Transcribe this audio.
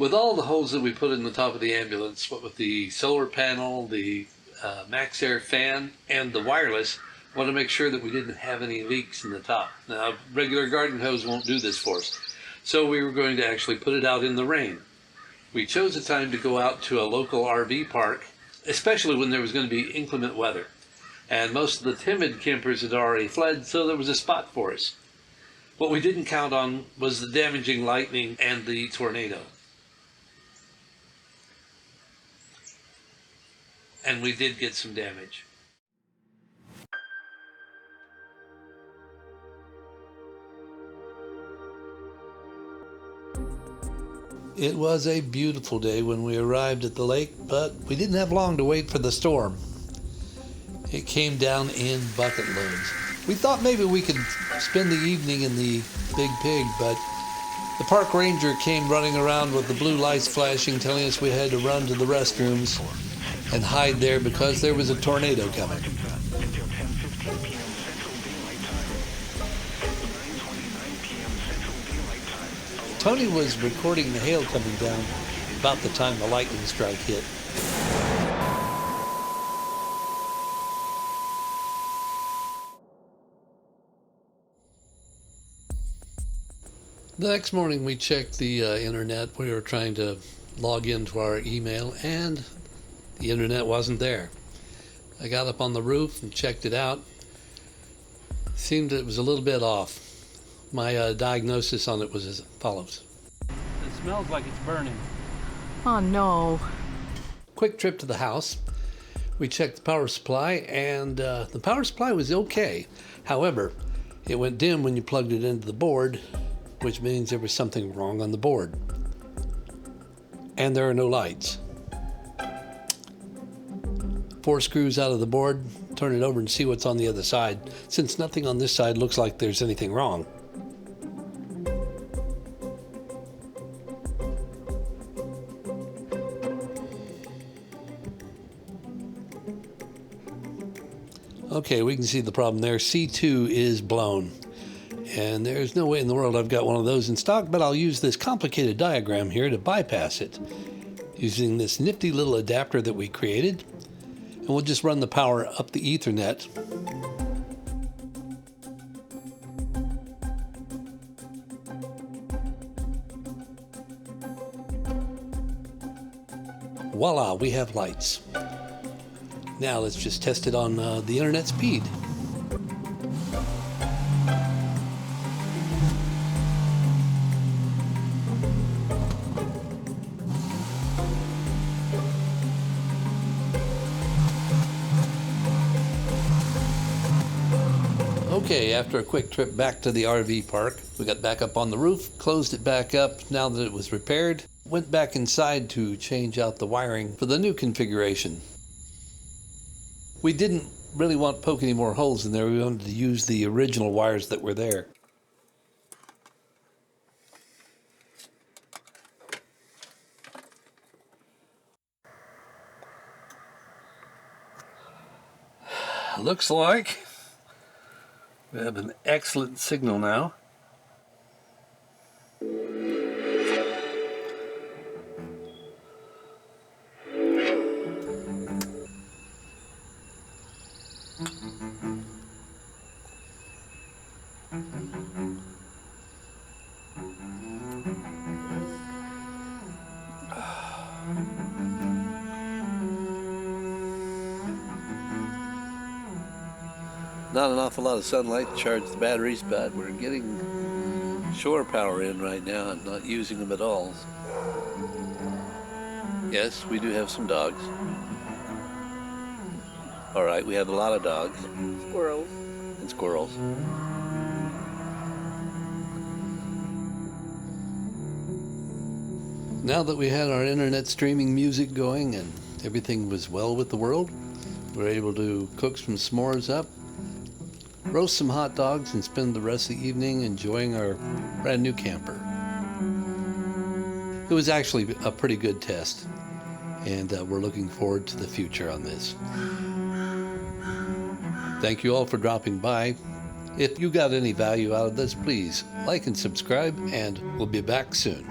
With all the holes that we put in the top of the ambulance, what with the solar panel, the MaxxAir fan, and the wireless, I want to make sure that we didn't have any leaks in the top. Now, regular garden hose won't do this for us. So we were going to actually put it out in the rain. We chose a time to go out to a local RV park, especially when there was going to be inclement weather. And most of the timid campers had already fled, so there was a spot for us. What we didn't count on was the damaging lightning and the tornado. And we did get some damage. It was a beautiful day when we arrived at the lake, but we didn't have long to wait for the storm. It came down in bucket loads. We thought maybe we could spend the evening in the Big Pig, but the park ranger came running around with the blue lights flashing, telling us we had to run to the restrooms and hide there because there was a tornado coming. Tony was recording the hail coming down about the time the lightning strike hit. The next morning we checked the internet. We were trying to log into our email and the internet wasn't there. I got up on the roof and checked it out. Seemed it was a little bit off. My diagnosis on it was as follows. It smells like it's burning. Oh no. Quick trip to the house. We checked the power supply and the power supply was okay. However, it went dim when you plugged it into the board, which means there was something wrong on the board. And there are no lights. 4 screws out of the board, turn it over and see what's on the other side, since nothing on this side looks like there's anything wrong. Okay, we can see the problem there. C2 is blown. And there's no way in the world I've got one of those in stock, but I'll use this complicated diagram here to bypass it. Using this nifty little adapter that we created. And we'll just run the power up the Ethernet. Voila, we have lights. Now let's just test it on the internet speed. Okay, after a quick trip back to the RV park, we got back up on the roof, closed it back up now that it was repaired, went back inside to change out the wiring for the new configuration. We didn't really want to poke any more holes in there. We wanted to use the original wires that were there. Looks like we have an excellent signal now. Not an awful lot of sunlight to charge the batteries, but we're getting shore power in right now and not using them at all. Yes, we do have some dogs. All right, we have a lot of dogs. Squirrels. And squirrels. Now that we had our internet streaming music going and everything was well with the world, we were able to cook some s'mores up, roast some hot dogs, and spend the rest of the evening enjoying our brand new camper. It was actually a pretty good test, and we're looking forward to the future on this. Thank you all for dropping by. If you got any value out of this, please like and subscribe, and we'll be back soon.